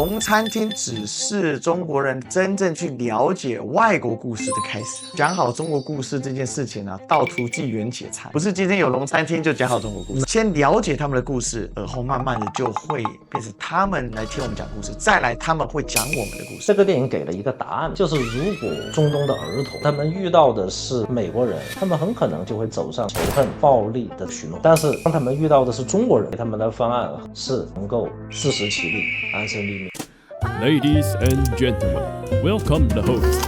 龍餐廳只是中國人真正去了解外國故事的開始。講好中國故事這件事情呢，道途紀遠且長，不是今天有龍餐廳就講好中國故事。先了解他們的故事，而後慢慢的就會變成他們來聽我們講故事，再來他們會講我們的故事。這個電影給了一個答案，就是如果中東的兒童他們遇到的是美國人，他們很可能就會走上仇恨、暴力的循環。但是当他們遇到的是中國人，他們的方案是能夠自食其力、安身立命。Ladies and gentlemen, welcome the host.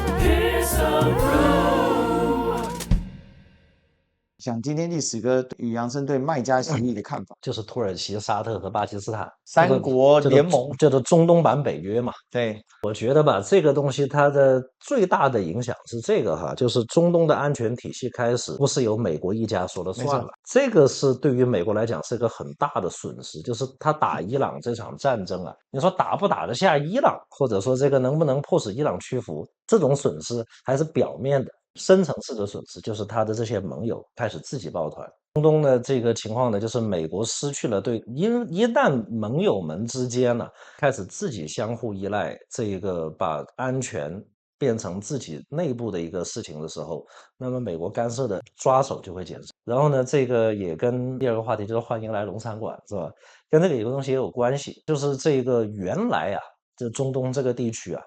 想今天歷史哥與楊生對麥加協議的看法，就是土耳其、沙特和巴基斯坦三國聯盟，叫做中東版北約嘛。对，我覺得吧，這個東西它的最大的影響是這個哈，就是中東的安全體系開始不是由美國一家說了算了，這個是對於美國來講是個很大的損失，就是他打伊朗這場戰爭啊，你說打不打得下伊朗，或者說這個能不能迫使伊朗屈服，這種損失還是表面的。深層次的損失就是他的這些盟友開始自己抱團。中東的這個情況呢，就是美國失去了對一旦盟友們之間呢開始自己相互依賴，這個把安全變成自己內部的一個事情的時候，那麼美國干涉的抓手就會減少。然後呢，這個也跟第二個話題就是歡迎來龍餐館是吧？跟這個有個東西也有關係，就是這個原來啊，這中東這個地區啊。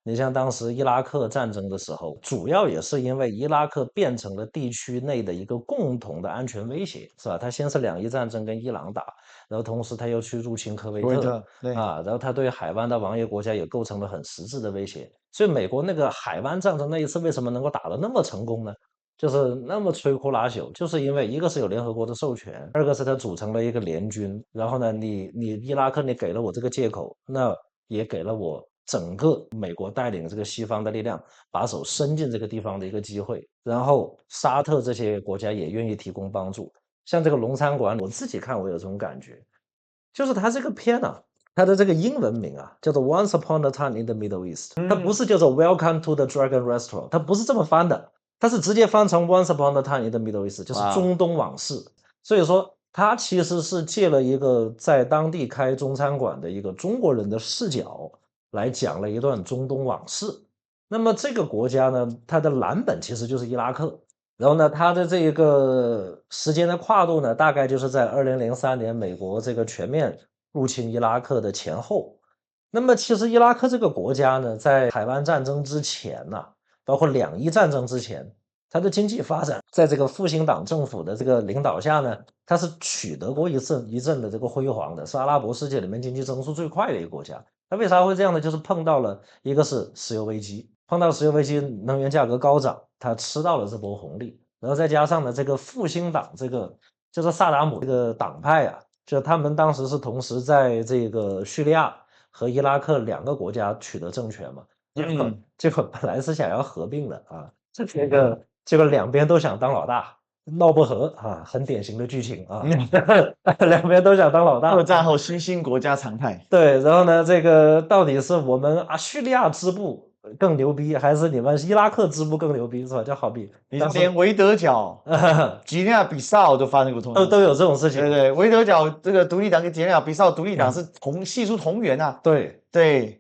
你像當時伊拉克戰爭的時候，主要也是因為伊拉克變成了地區內的一個共同的安全威脅，是吧？他先是兩伊戰爭跟伊朗打，然後同時他又去入侵科威特，然後他對海灣的王爺國家也構成了很實質的威脅。所以美國那個海灣戰爭那一次為什麼能夠打得那麼成功呢？就是那麼摧枯拉朽，就是因為一個是有聯合國的授權，二個是他組成了一個聯軍，然後呢，你伊拉克你給了我這個借口，那也給了我整個美國帶領這個西方的力量把手伸進這個地方的一個機會，然後沙特這些國家也願意提供幫助。像這個龍餐館，我自己看我有這種感覺，就是它這個片啊，它的這個英文名啊叫做 Once Upon a Time in the Middle East，它不是叫做 Welcome to the Dragon Restaurant， 它不是這麼翻的，它是直接翻成 Once Upon a Time in the Middle East， 就是中東往事。所以說它其實是借了一個在當地開中餐館的一個中國人的視角來講了一段中東往事。那麼這個國家呢，它的藍本其實就是伊拉克，然後呢，它的這個時間的跨度呢，大概就是在2003年美國這個全面入侵伊拉克的前後。那麼其實伊拉克這個國家呢，在海灣戰爭之前呢，包括兩伊戰爭之前，它的經濟發展在這個復興黨政府的這個領導下呢，它是取得過一陣的這個輝煌的，是阿拉伯世界裡面經濟增速最快的一個國家。它為啥會這樣呢？就是碰到了一個是石油危機，碰到石油危機，能源價格高漲，它吃到了這波紅利，然後再加上呢，這個復興黨這個就是薩達姆這個黨派啊，就他們當時是同時在這個敘利亞和伊拉克兩個國家取得政權嘛，結果本來是想要合併的啊，結果兩邊都想當老大。鬧不和啊，很典型的劇情啊，兩邊都想當老大。二戰後新興國家常態。對，然後呢，這個到底是我們敘利亞支部更牛逼，還是你們伊拉克支部更牛逼，是吧？就好比你連維德角、幾內亞比紹都發生過同樣都有這種事情。對，維德角這個獨立黨跟幾內亞比紹獨立黨是系出同源啊。對，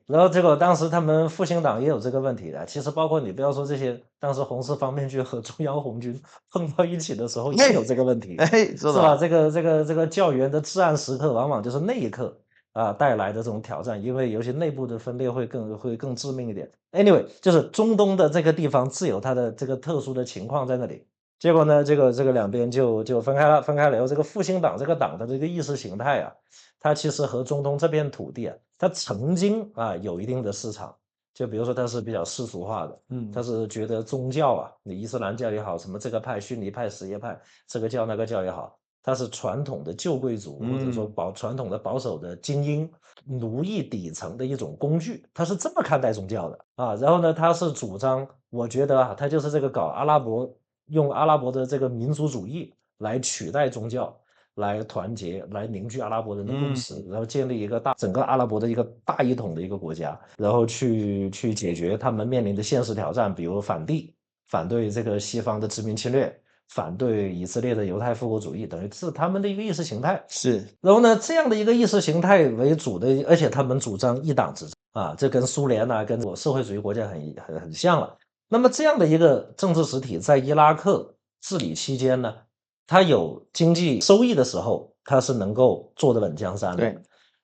然後結果當時他們復興黨也有這個問題的。其實包括你不要說這些，當時紅四方面軍和中央紅軍碰到一起的時候也有這個問題，是吧？這個教員的至暗時刻，往往就是那一刻啊帶來的這種挑戰，因為尤其內部的分裂會更致命一點。Anyway， 就是中東的這個地方自有它的這個特殊的情況在那裡。結果呢，這個兩邊就分開了以後，這個復興黨這個黨的這個意識形態啊，它其實和中東這片土地啊，它曾經啊有一定的市場。就比如說它是比較世俗化的，它是覺得宗教啊，你伊斯蘭教也好，什麼這個派、遜尼派、什葉派，這個教那個教也好，它是傳統的舊貴族，或者說傳統的保守的精英奴役底層的一種工具，它是這麼看待宗教的啊。然後呢，它是主張，我覺得啊，它就是這個搞阿拉伯，用阿拉伯的這個民族主義來取代宗教，來團結，來凝聚阿拉伯人的共識，然後建立一個整個阿拉伯的一個大一統的一個國家，然後去解決他們面臨的現實挑戰，比如反帝，反對這個西方的殖民侵略，反對以色列的猶太復國主義，等於是他們的一個意識形態。是，然後呢，这样的一个意識形態為主的，而且他們主張一黨執政啊，這跟蘇聯啊，跟社會主義國家很像了。那麼這樣的一個政治實體在伊拉克治理期間呢，它有經濟收益的時候，它是能夠坐得穩江山的。對。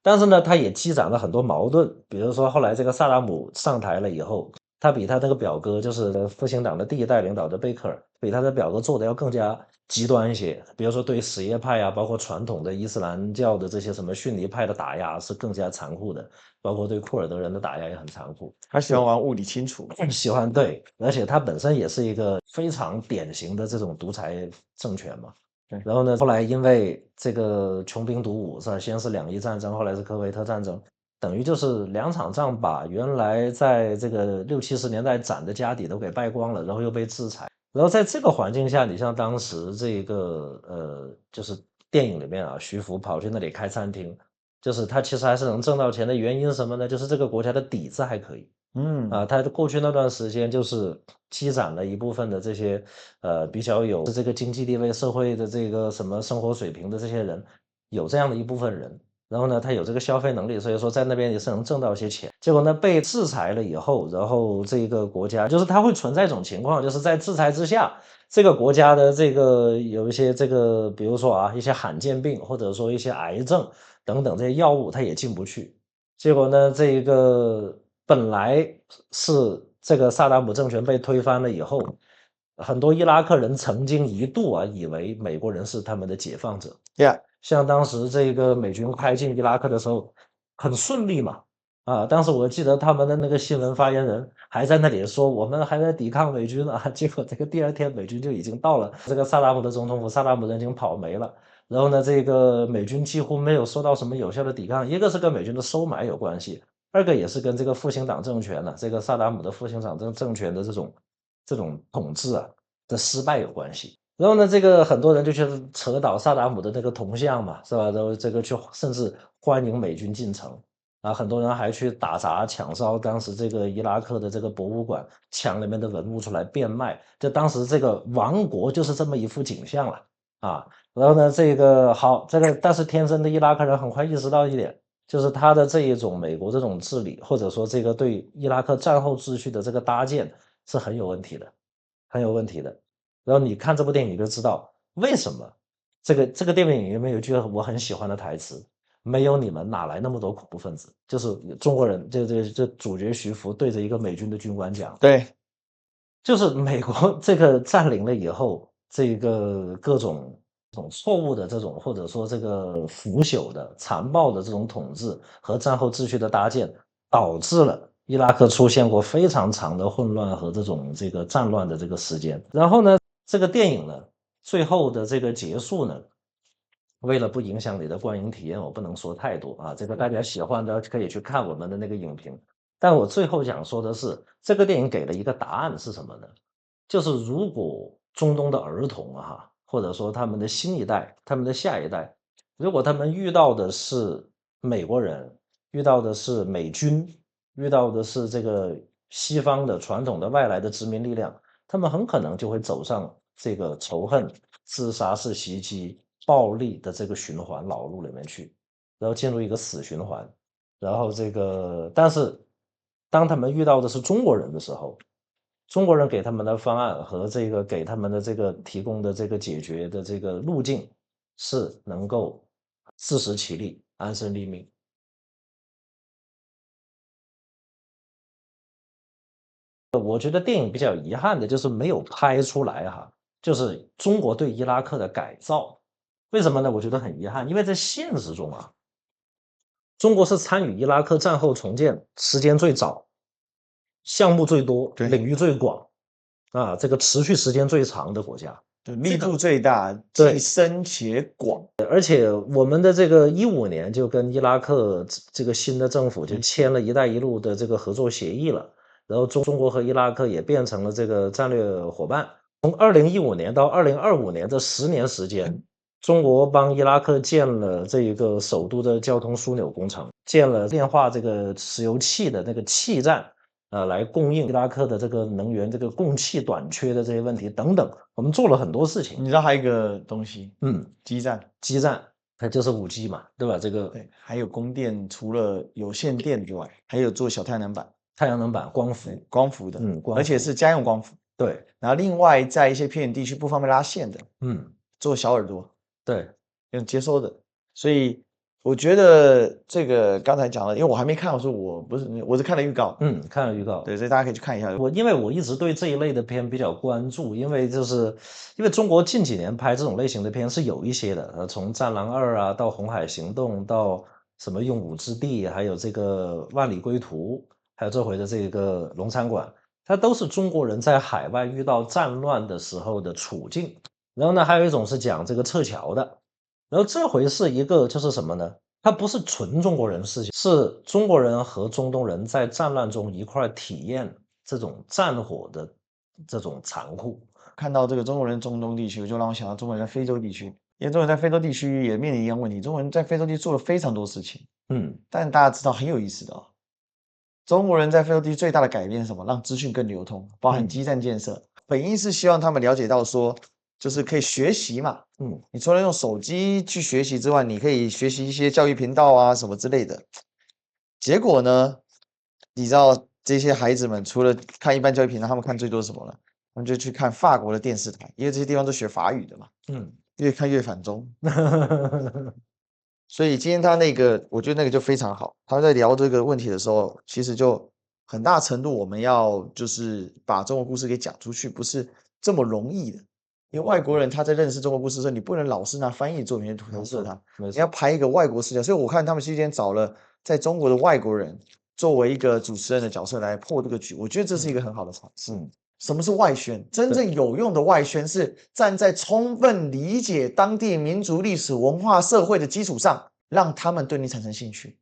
但是呢，它也積攒了很多矛盾，比如說後來這個薩達姆上台了以後，他比他那個表哥，就是復興黨的第一代領導的貝克爾，比他的表哥做的要更加極端一些。比如說對什葉派啊，包括傳統的伊斯蘭教的這些什麼遜尼派的打壓是更加殘酷的，包括對庫爾德人的打壓也很殘酷。他喜歡玩物理清楚，喜歡，對，而且他本身也是一個非常典型的這種獨裁政權嘛。然後呢，後來因為這個窮兵黷武，是吧？先是兩伊戰爭，後來是科威特戰爭，等於就是兩場仗把原來在這個60、70年代攢的家底都給敗光了，然後又被制裁。然後在這個環境下，你像當時這個就是電影裡面啊，徐福跑去那裡開餐廳，就是他其實還是能掙到錢的原因是什麼呢？就是這個國家的底子還可以。他過去那段時間就是積攢了一部分的這些比較有這個經濟地位、社會的這個什麼生活水平的這些人，有這樣的一部分人，然後呢，他有這個消費能力，所以說在那邊也是能掙到一些錢。結果呢，被制裁了以後，然後這個國家就是它會存在一種情況，就是在制裁之下，這個國家的這個有一些這個，比如說啊，一些罕見病或者說一些癌症等等這些藥物，它也進不去。結果呢，這個本來是這個薩達姆政權被推翻了以後，很多伊拉克人曾經一度啊以為美國人是他們的解放者。像當時這個美軍開進伊拉克的時候很順利嘛，當時我記得他們的那個新聞發言人還在那裡說我們還在抵抗美軍啊，結果這個第二天美軍就已經到了這個薩達姆的總統府，薩達姆人已經跑沒了。然後呢，這個美軍幾乎沒有受到什麼有效的抵抗，一個是跟美軍的收買有關係。二個也是跟這個復興黨政權呢，這個薩達姆的復興黨政權的這種統治啊的失敗有關係。然後呢，這個很多人就去扯倒薩達姆的那個銅像嘛，是吧？然後這個去甚至歡迎美軍進城啊，很多人還去打砸搶燒當時這個伊拉克的這個博物館，搶裡面的文物出來變賣。就當時這個亡國就是這麼一幅景象了啊。然後呢，這個好，這個但是天生的伊拉克人很快意識到一點。就是他的這一種美國這種治理，或者說這個對伊拉克戰後秩序的這個搭建是很有問題的，很有問題的。然後你看這部電影你就知道為什麼這個電影裡面有一句我很喜歡的台詞，沒有你們哪來那麼多恐怖分子？就是中國人這主角徐福對着一個美軍的軍官講，對，就是美國這個佔領了以後，這個各種錯誤的這種，或者說這個腐朽的、殘暴的這種統治和戰後秩序的搭建，導致了伊拉克出現過非常長的混亂和這種這個戰亂的這個時間。然後呢，這個電影呢，最後的這個結束呢，為了不影響你的觀影體驗，我不能說太多啊。這個大家喜歡的可以去看我們的那個影評。但我最後想說的是，這個電影給了一個答案是什麼呢？就是如果中東的兒童啊，或者說他們的新一代，他們的下一代，如果他們遇到的是美國人，遇到的是美軍，遇到的是這個西方的傳統的外來的殖民力量，他們很可能就會走上這個仇恨、自殺式襲擊、暴力的這個循環老路裡面去，然後進入一個死循環。然後這個，但是當他們遇到的是中國人的時候，中國人給他們的方案和這個給他們的這個提供的這個解決的這個路徑是能夠自食其力、安身立命。我覺得電影比較遺憾的就是沒有拍出來哈，就是中國對伊拉克的改造。為什麼呢？我覺得很遺憾，因為在現實中啊，中國是參與伊拉克戰後重建時間最早，項目最多，領域最廣，啊，這個持續時間最長的國家，力度最大，既深且廣。而且我們的這個15年就跟伊拉克這個新的政府就簽了一帶一路的這個合作協議了，然後中國和伊拉克也變成了這個戰略夥伴。從2015年到2025年這10年時間，中國幫伊拉克建了這一個首都的交通樞紐工程，建了煉化這個石油氣的那個氣站。來供應伊拉克的這個能源、這個供氣短缺的這些問題等等，我們做了很多事情。你知道還有一個東西，基站，它就是5G 嘛，对吧？这个对，還有供電，除了有線電之外，還有做小太陽能板、光伏的，而且是家用光伏。對，然後另外在一些偏遠地區不方便拉線的，做小耳朵，對，用接收的。所以我覺得這個剛才講的，因為我還沒看，我是看了預告，看了預告，對，所以大家可以去看一下。因為我一直對這一類的片比較關注，因為中國近幾年拍這種類型的片是有一些的，從《戰狼2》啊到《紅海行動》到什麼《用武之地》，還有這個《萬里歸途》，還有這回的這個《龍餐館》，它都是中國人在海外遇到戰亂的時候的處境。然後呢，還有一種是講這個撤僑的。然後這回是一個就是什麼呢？它不是純中國人事情，是中國人和中東人在戰亂中一塊體驗這種戰火的這種殘酷。看到這個中國人中東地區，就讓我想到中國人在非洲地區，因為中國人在非洲地區也面臨一樣問題。中國人在非洲地區做了非常多事情，但大家知道很有意思的中國人在非洲地區最大的改變是什麼？讓資訊更流通，包含基站建設。本意是希望他們了解到說，就是可以學習嘛，你除了用手機去學習之外，你可以學習一些教育頻道啊什麼之類的。結果呢，你知道這些孩子們除了看一般教育頻道，他們看最多什麼呢？他們就去看法國的電視台，因為這些地方都學法語的嘛，越看越反中。所以今天他那個，我覺得那個就非常好。他在聊這個問題的時候，其實就很大程度我們要就是把中國故事給講出去，不是這麼容易的。因為外國人他在認識中國故事的時候，你不能老是拿翻譯作品去投射他，你要拍一個外國視角。所以我看他們今天找了在中國的外國人作為一個主持人的角色來破這個局，我覺得這是一個很好的嘗試。什麼是外宣？真正有用的外宣是站在充分理解當地民族歷史文化社會的基礎上，讓他們對你產生興趣，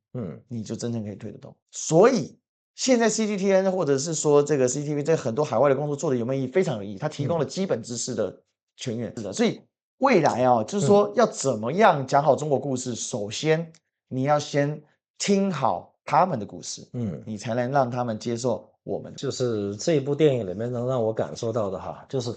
你就真正可以推得動。所以現在 CGTN 或者是說這個 CCTV 這很多海外的工作做的有沒有意義？非常有意義，它提供了基本知識的全員，是的。所以未來啊，就是說要怎麼樣講好中國故事，首先你要先聽好他們的故事，你才能讓他們接受。我們就是這一部電影裡面能讓我感受到的哈，就是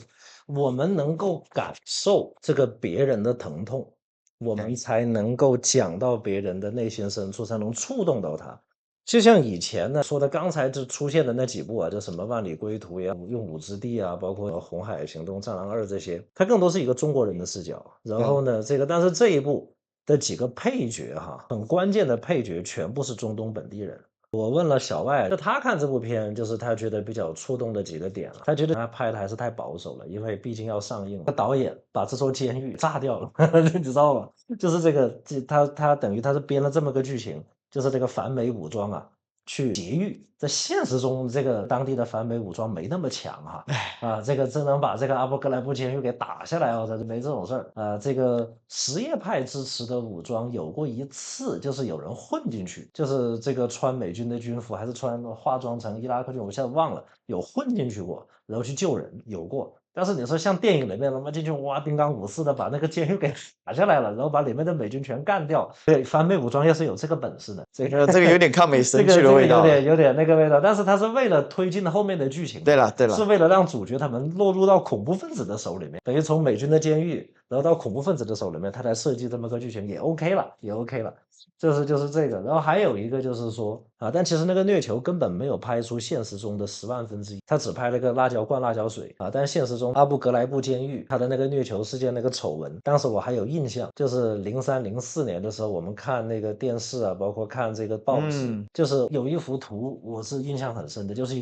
我們能夠感受這個別人的疼痛，我們才能夠講到別人的內心深處，才能觸動到他。就像以前呢說的，剛才就出現的那幾部啊，就什麼《萬里歸途》呀，《用武之地》啊，包括《紅海行動》《戰狼2》這些，它更多是一個中國人的視角。然後呢，但是這一部的幾個配角哈，很關鍵的配角全部是中東本地人。我問了小外，就他看這部片，就是他覺得比較觸動的幾個點了。他覺得他拍的還是太保守了，因為畢竟要上映。他導演把這座監獄炸掉了，你知道嗎？就是這個，他等於他是編了這麼個劇情，就是這個反美武裝啊去劫獄。在現實中，這個當地的反美武裝沒那麼強哈，這個真能把這個阿布格萊布監獄給打下來啊，這沒這種事兒。這個什葉派支持的武裝有過一次，就是有人混進去，就是這個穿美軍的軍服，還是化妝成伊拉克軍，我現在忘了，有混進去過，然後去救人，有過。但是你說像電影裡面，他媽進去哇，叮當五四的把那個監獄給打下來了，然後把裡面的美軍全幹掉。對，反美武裝要是有這個本事呢，這個有點抗美神劇的味道，有點那個味道。但是他是為了推進後面的劇情，對了，是為了讓主角他們落入到恐怖分子的手裡面，等於從美軍的監獄，然後到恐怖分子的手裡面，他才設計這麼個劇情也 OK 了，也 OK 了。就是這個，然後還有一個就是說啊，但其實那個虐囚根本沒有拍出現實中的1/10,000，他只拍了個灌辣椒水啊。但現實中阿布格萊布監獄他的那個虐囚事件那個醜聞，當時我還有印象，就是03、04年的時候，我們看那個電視啊，包括看這個報紙，就是有一幅圖我是印象很深的，就是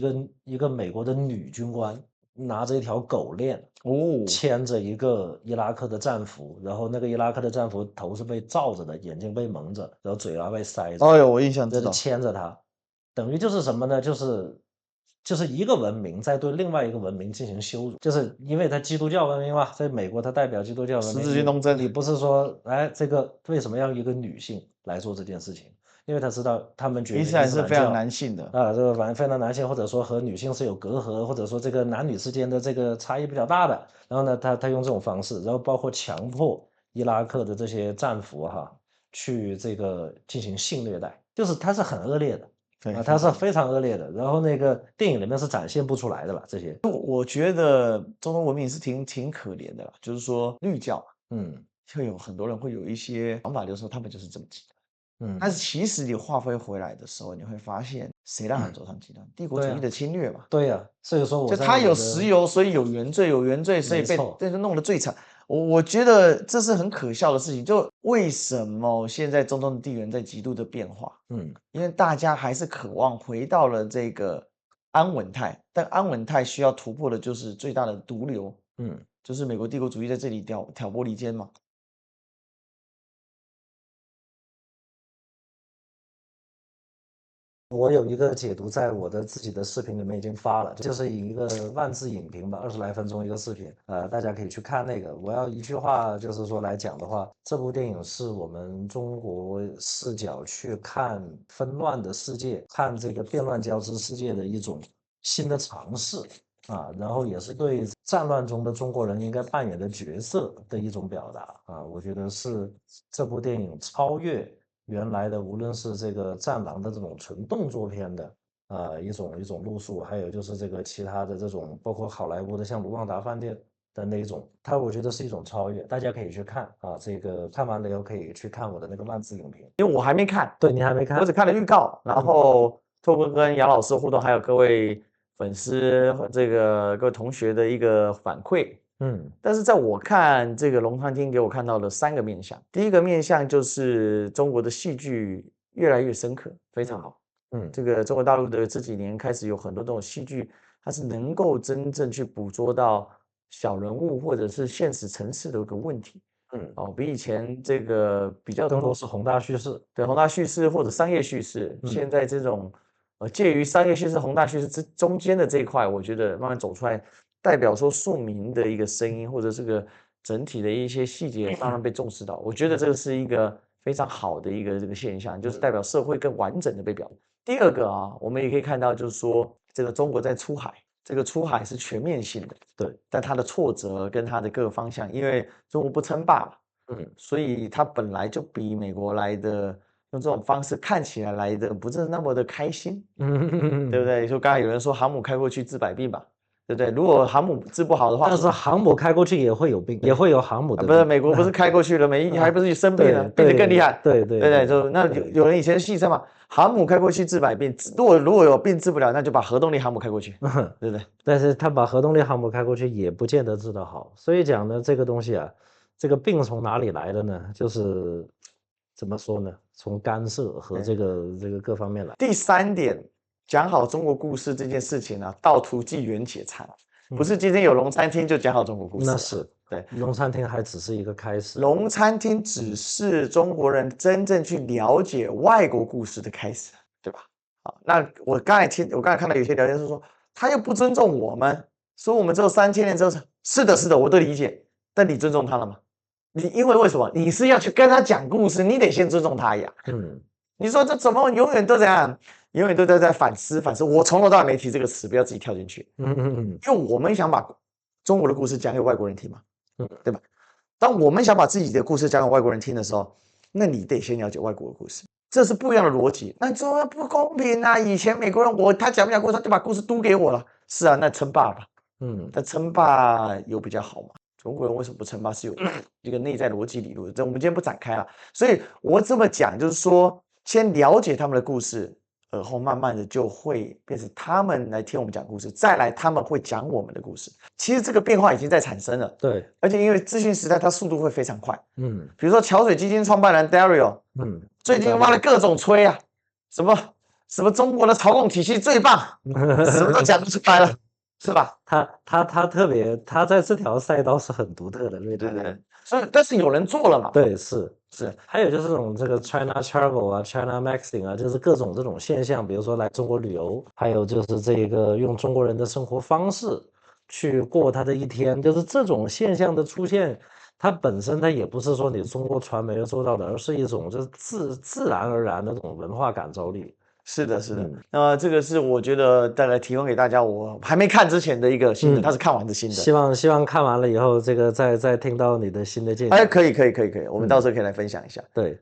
一個美國的女軍官拿着一條狗鏈牽着一個伊拉克的戰俘，然後那個伊拉克的戰俘頭是被罩着的，眼睛被蒙着，然後嘴巴被塞着。我印象知道。牽着他，等於就是什麼呢？就是一個文明在對另外一個文明進行羞辱，就是因為它基督教文明嘛，在美國它代表基督教文明。十字軍東征，你不是說，哎，這個為什麼要一個女性來做這件事情？因為他知道他們覺得伊斯蘭是非常男性的啊，這個非常男性，或者說和女性是有隔閡，或者說這個男女之間的這個差異比較大的。然後呢，他用這種方式，然後包括強迫伊拉克的這些戰俘去這個進行性虐待，就是他是很惡劣的。對它是非常惡劣的。然後那個電影裡面是展現不出來的了，這些。我覺得中東文明是挺可憐的啦，就是說綠教，會有很多人會有一些想法，就是說他們就是這麼極端。但是其實你劃分回來的時候，你會發現誰讓他們走上極端？帝國主義的侵略嘛。對呀，所以說就他有石油，所以有原罪，有原罪，所以被弄得最慘。我覺得這是很可笑的事情。就為什麼現在中東的地緣在極度的变化？因為大家還是渴望回到了這個安穩態，但安穩態需要突破的就是最大的毒瘤，就是美國帝國主義在這裡挑撥離間嘛。我有一個解讀，在我的自己的視頻裡面已經發了，就是以一个万字影評吧，20来分鐘一個視頻，大家可以去看那個。我要一句話就是說來講的話，這部電影是我們中國視角去看紛亂的世界，看這個變亂交織世界的一種新的嘗試啊，然後也是對戰亂中的中國人應該扮演的角色的一種表達啊，我覺得是這部電影超越原來的無論是這個戰狼的這種純動作片的一種路數，還有就是這個其他的這種包括好萊塢的像盧旺達飯店的那種，它我覺得是一種超越，大家可以去看啊，這個看完了以後可以去看我的那個萬字影評，因為我還沒看，對，你還沒看，我只看了預告，然後透過跟楊老師互動，還有各位粉絲和這個各位同學的一個反饋。但是在我看這個龍餐廳給我看到了3個面向。第一個面向就是中國的戲劇越來越深刻，非常好。這個中國大陸的這幾年開始有很多這種戲劇，它是能夠真正去捕捉到小人物或者是現實層次的一個問題。比以前這個比較更多是宏大敘事，對，宏大敘事或者商業敘事。現在這種介於商業敘事、宏大敘事之中間的這一塊，我覺得慢慢走出來。代表說庶民的一個聲音，或者這個整體的一些細節慢慢被重視到，我覺得這個是一個非常好的一個這個現象，就是代表社會更完整的被表達。第二個啊，我們也可以看到，就是說這個中國在出海，這個出海是全面性的，對，但它的挫折跟它的各個方向，因為中國不稱霸嘛，所以它本來就比美國來的用這種方式看起來的不是那麼的開心，對不對？就剛才有人說航母開過去治百病吧。對不對？如果航母治不好的話，但是航母開過去也會有病，也會有航母的病。不是美國不是開過去了，美還不是生病了，病得更厲害。對，就那有人以前戲稱嘛，航母開過去治百病，如果有病治不了，那就把核動力航母開過去，對不對？但是他把核動力航母開過去也不見得治得好，所以講呢，這個東西啊，這個病從哪裡來的呢？就是怎麼說呢？從干涉和這個各方面來。第3點。講好中國故事這件事情啊，道途濟遠且長，不是今天有龍餐廳就講好中國故事。那是對，龍餐廳還只是一個開始。龍餐廳只是中國人真正去了解外國故事的開始，對吧？好，那我剛才看到有些聊天是說，他又不尊重我們，說我們只有3000年之後，是的，我都理解，但你尊重他了嗎？因為什麼？你是要去跟他講故事，你得先尊重他呀。你說這怎麼永遠都這樣？永遠都在反思。我從頭到尾沒提這個詞，不要自己跳進去。因為我們想把中國的故事講給外國人聽嘛，對吧？當我們想把自己的故事講給外國人聽的時候，那你得先了解外國的故事，這是不一樣的邏輯。那說不公平啊！以前美國人他講不講故事，他就把故事都給我了。是啊，那稱霸吧。但稱霸有比較好嘛？中國人為什麼不稱霸？是有一個內在邏輯理論，這我們今天不展開了。所以我這麼講，就是說，先了解他們的故事。而後慢慢的就會變成他們來聽我們講故事，再來他們會講我們的故事。其實這個變化已經在產生了，對，而且因為資訊時代，它速度會非常快。比如說橋水基金創辦人 Dario，最近挖了各種吹啊，什麼中國的操控體系最棒，什麼都講不出來了，是吧？他特別，他在這條賽道是很獨特的，對。所以，但是有人做了嘛？對，是，還有就是這個 China Travel 啊 ，China Magazine 啊，就是各種這種現象，比如說來中國旅遊，還有就是這個用中國人的生活方式去過他的一天，就是這種現象的出現，它本身它也不是說你中國傳媒做到的，而是一種就是自然而然的這種文化感召力。是的。那麼這個是我覺得大概提供給大家，我還沒看之前的一個心得，他是看完的心得。希望看完了以後，這個再聽到你的新的見解。可以，我們到時候可以來分享一下。對。